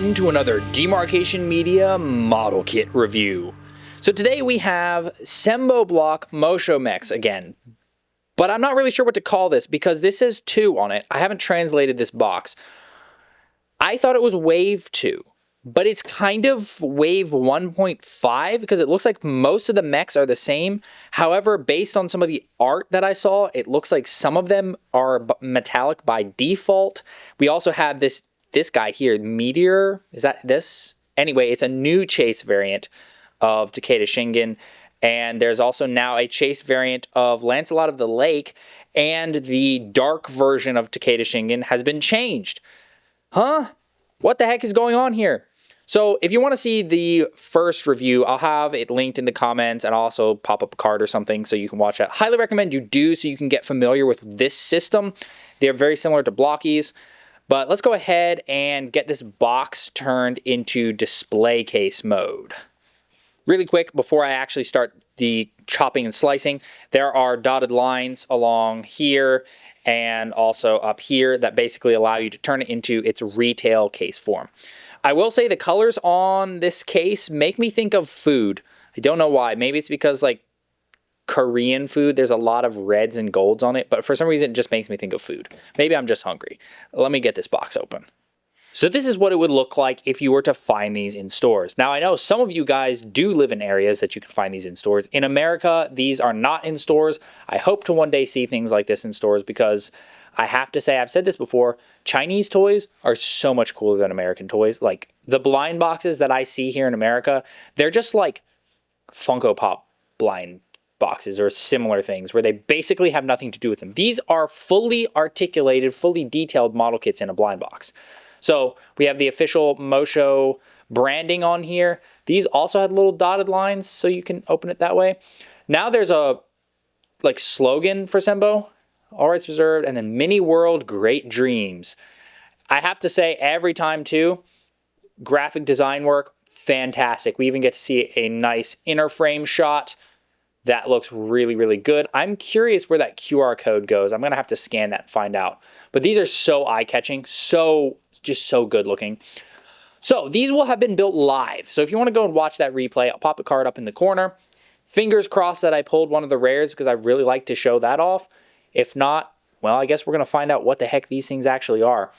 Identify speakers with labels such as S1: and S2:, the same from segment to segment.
S1: welcome to another Demarcation Media model kit review. So today we have Sembo Block Moshow Mechs again, but I'm not really sure what to call this because this says 2 on it. I haven't translated this box. I thought it was Wave 2, but it's kind of Wave 1.5 because it looks like most of the mechs are the same. However, based on some of the art that I saw, it looks like some of them are metallic by default. We also have this guy here, Meteor. Is that this? Anyway, it's a new chase variant of Takeda Shingen. And there's also now a chase variant of Lancelot of the Lake. And the dark version of Takeda Shingen has been changed. Huh? What the heck is going on here? So if you want to see the first review, I'll have it linked in the comments and I'll also pop up a card or something so you can watch that. Highly recommend you do so you can get familiar with this system. They're very similar to Blokees. But let's go ahead and get this box turned into display case mode. Really quick, before I actually start the chopping and slicing, there are dotted lines along here and also up here that basically allow you to turn it into its retail case form. I will say the colors on this case make me think of food. I don't know why. Maybe it's because like Korean food, there's a lot of reds and golds on it, but for some reason it just makes me think of food. Maybe I'm just hungry. Let me get this box open. So this is what it would look like if you were to find these in stores. Now I know some of you guys do live in areas that you can find these in stores. In America, these are not in stores. I hope to one day see things like this in stores because I have to say, I've said this before, Chinese toys are so much cooler than American toys. Like the blind boxes that I see here in America, they're just like Funko Pop blind boxes or similar things where they basically have nothing to do with them. These are fully articulated, fully detailed model kits in a blind box. So we have the official Moshow branding on here. These also had little dotted lines so you can open it that way. Now there's a like slogan for Sembo, all rights reserved, and then mini world, great dreams. I have to say every time too, graphic design work, fantastic. We even get to see a nice inner frame shot. That looks really, really good. I'm curious where that QR code goes. I'm going to have to scan that and find out. But these are so eye-catching, just so good looking. So these will have been built live. So if you want to go and watch that replay, I'll pop the card up in the corner. Fingers crossed that I pulled one of the rares because I really like to show that off. If not, well, I guess we're going to find out what the heck these things actually are.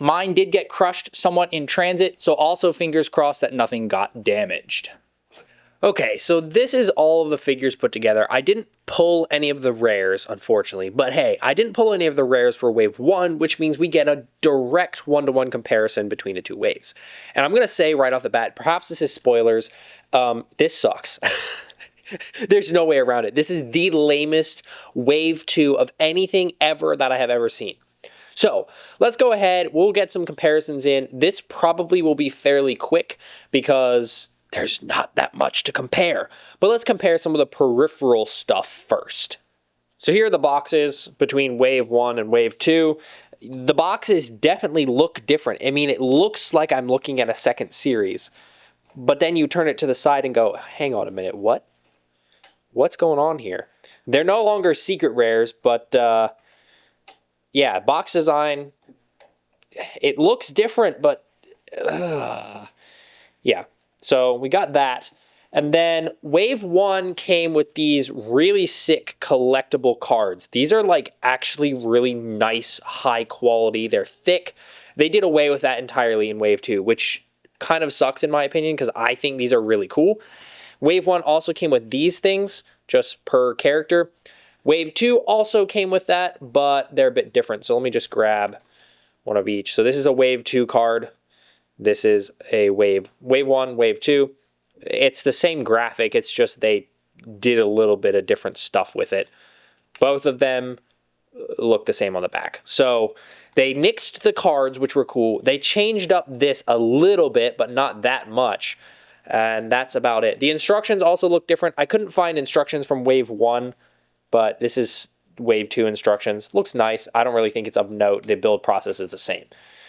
S1: Mine did get crushed somewhat in transit, so also fingers crossed that nothing got damaged. Okay, so this is all of the figures put together. I didn't pull any of the rares, unfortunately, but hey, I didn't pull any of the rares for Wave 1, which means we get a direct one-to-one comparison between the two waves. And I'm going to say right off the bat, perhaps this is spoilers, this sucks. There's no way around it. This is the lamest Wave 2 of anything ever that I have ever seen. So let's go ahead, we'll get some comparisons in. This probably will be fairly quick because there's not that much to compare. But let's compare some of the peripheral stuff first. So here are the boxes between Wave 1 and Wave 2. The boxes definitely look different. I mean, it looks like I'm looking at a second series. But then you turn it to the side and go, hang on a minute, what? What's going on here? They're no longer secret rares, but yeah, box design, it looks different, but yeah. So we got that. And then Wave 1 came with these really sick collectible cards. These are like actually really nice, high quality. They're thick. They did away with that entirely in Wave 2, which kind of sucks in my opinion because I think these are really cool. Wave 1 also came with these things, just per character. Wave 2 also came with that, but they're a bit different. So let me just grab one of each. So this is a Wave 2 card. This is a Wave 1, Wave 2. It's the same graphic, it's just they did a little bit of different stuff with it. Both of them look the same on the back. So they nixed the cards, which were cool. They changed up this a little bit, but not that much. And that's about it. The instructions also look different. I couldn't find instructions from Wave 1, but this is Wave 2 instructions. Looks nice. I don't really think it's of note. The build process is the same.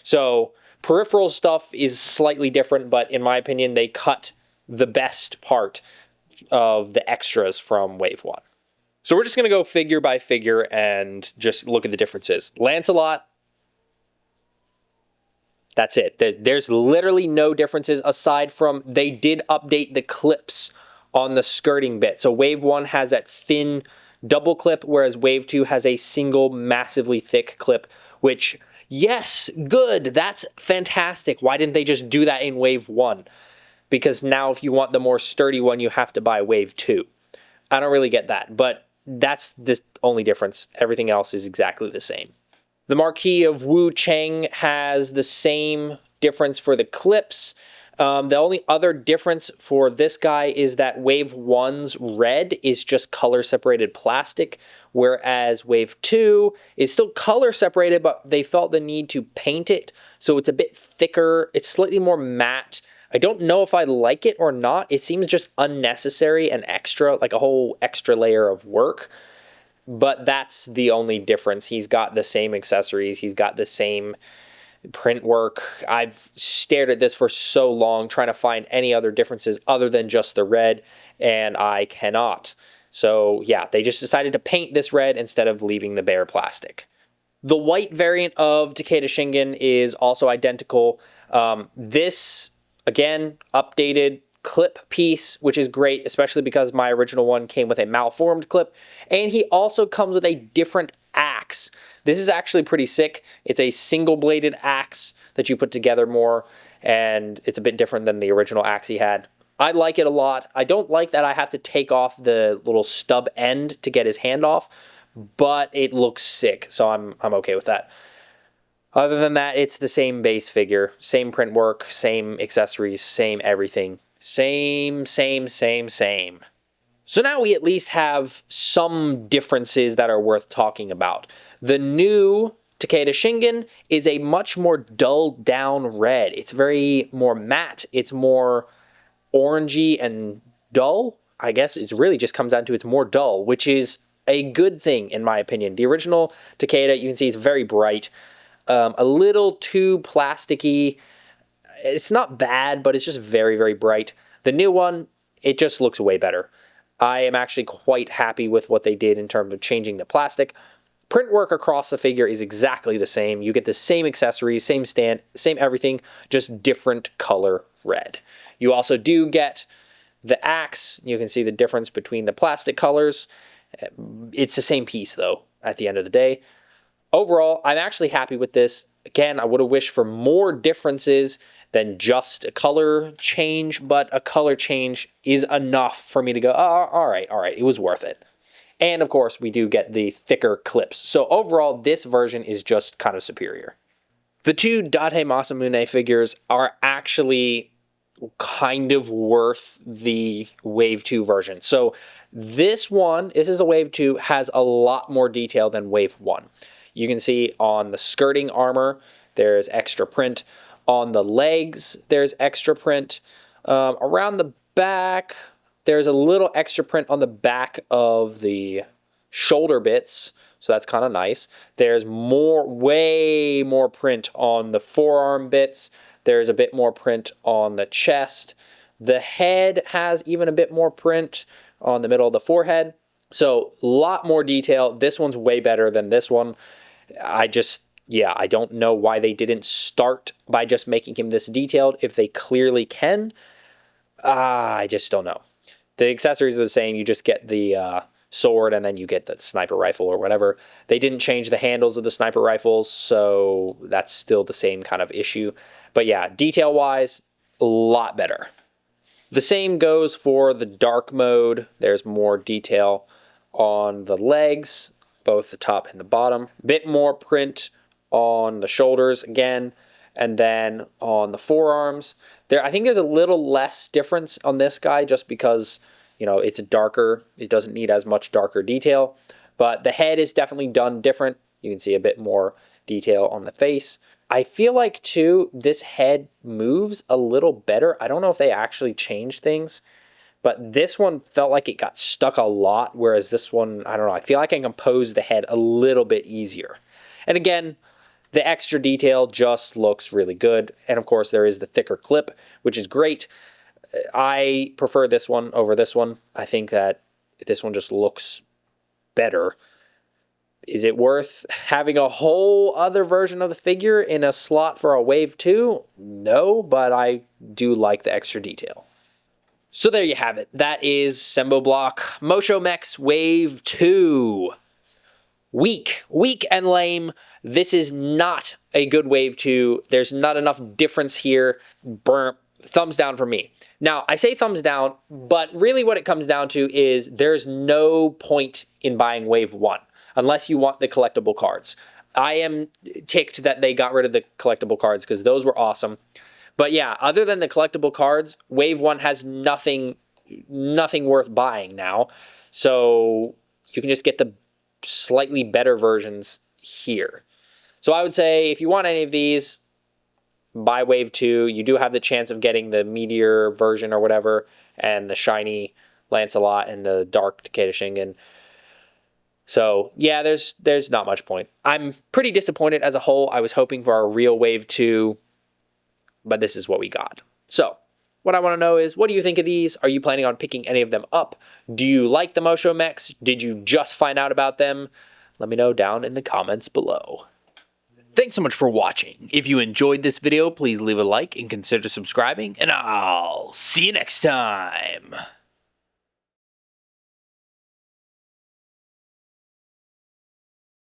S1: So peripheral stuff is slightly different, but in my opinion, they cut the best part of the extras from Wave 1. So we're just going to go figure by figure and just look at the differences. Lancelot, That's it. There's literally no differences aside from they did update the clips on the skirting bit. So Wave 1 has that thin double clip, whereas Wave 2 has a single massively thick clip, which, yes, good. That's fantastic. Why didn't they just do that in Wave 1? Because now if you want the more sturdy one, you have to buy Wave 2. I don't really get that, but that's the only difference. Everything else is exactly the same. The Marquis of Wu Cheng has the same difference for the clips. The only other difference for this guy is that Wave 1's red is just color separated plastic, whereas Wave 2 is still color separated, but they felt the need to paint it. So it's a bit thicker. It's slightly more matte. I don't know if I like it or not. It seems just unnecessary and extra, like a whole extra layer of work. But that's the only difference. He's got the same accessories. He's got the same print work. I've stared at this for so long trying to find any other differences other than just the red, and I cannot. So yeah, they just decided to paint this red instead of leaving the bare plastic. The white variant of Takeda Shingen is also identical. This, again, updated clip piece, which is great, especially because my original one came with a malformed clip, and he also comes with a different axe. This is actually pretty sick. It's a single-bladed axe that you put together more, and it's a bit different than the original axe he had. I like it a lot. I don't like that I have to take off the little stub end to get his hand off, but it looks sick, so I'm okay with that. Other than that, it's the same base figure, same print work, same accessories, same everything. Same. So now we at least have some differences that are worth talking about. The new Takeda Shingen is a much more dulled down red. It's very more matte. It's more orangey and dull. I guess it really just comes down to it's more dull, which is a good thing in my opinion. The original Takeda, you can see it's very bright, a little too plasticky. It's not bad, but it's just very, very bright. The new one, it just looks way better. I am actually quite happy with what they did in terms of changing the plastic. Print work across the figure is exactly the same. You get the same accessories, same stand, same everything, just different color red. You also do get the axe. You can see the difference between the plastic colors. It's the same piece, though, at the end of the day. Overall, I'm actually happy with this. Again, I would have wished for more differences than just a color change, but a color change is enough for me to go, oh, all right, it was worth it. And of course, we do get the thicker clips. So overall, this version is just kind of superior. The two Date Masamune figures are actually kind of worth the Wave 2 version. So this is a Wave 2, has a lot more detail than Wave 1. You can see on the skirting armor, there's extra print. On the legs, there's extra print. Around the back, there's a little extra print on the back of the shoulder bits, so that's kind of nice. There's way more print on the forearm bits. There's a bit more print on the chest. The head has even a bit more print on the middle of the forehead. So a lot more detail. This one's way better than this one. I don't know why they didn't start by just making him this detailed if they clearly can. I just don't know. The accessories are the same. You just get the sword and then you get the sniper rifle or whatever. They didn't change the handles of the sniper rifles, so that's still the same kind of issue. But yeah, detail-wise, a lot better. The same goes for the dark mode. There's more detail on the legs, both the top and the bottom. Bit more print on the shoulders again, and then on the forearms. I think there's a little less difference on this guy just because, you know, it's darker. It doesn't need as much darker detail. But the head is definitely done different. You can see a bit more detail on the face. I feel like, too, this head moves a little better. I don't know if they actually changed things, but this one felt like it got stuck a lot, whereas this one, I don't know, I feel like I can pose the head a little bit easier. And again, the extra detail just looks really good. And of course, there is the thicker clip, which is great. I prefer this one over this one. I think that this one just looks better. Is it worth having a whole other version of the figure in a slot for a Wave 2? No, but I do like the extra detail. So there you have it. That is Sembo Block Moshow Mechs Wave 2. Weak and lame. This is not a good Wave 2. There's not enough difference here. Thumbs down for me. Now, I say thumbs down, but really what it comes down to is there's no point in buying Wave 1 unless you want the collectible cards. I am ticked that they got rid of the collectible cards because those were awesome. But yeah, other than the collectible cards, Wave 1 has nothing worth buying now. So you can just get the slightly better versions here. So I would say if you want any of these, buy Wave 2. You do have the chance of getting the Meteor version or whatever, and the shiny Lancelot and the dark Takeda Shingen. So yeah, there's not much point. I'm pretty disappointed as a whole. I was hoping for a real Wave 2, but this is what we got. So what I want to know is, what do you think of these? Are you planning on picking any of them up? Do you like the Moshow Mechs? Did you just find out about them? Let me know down in the comments below. Thanks so much for watching. If you enjoyed this video, please leave a like and consider subscribing, and I'll see you next time.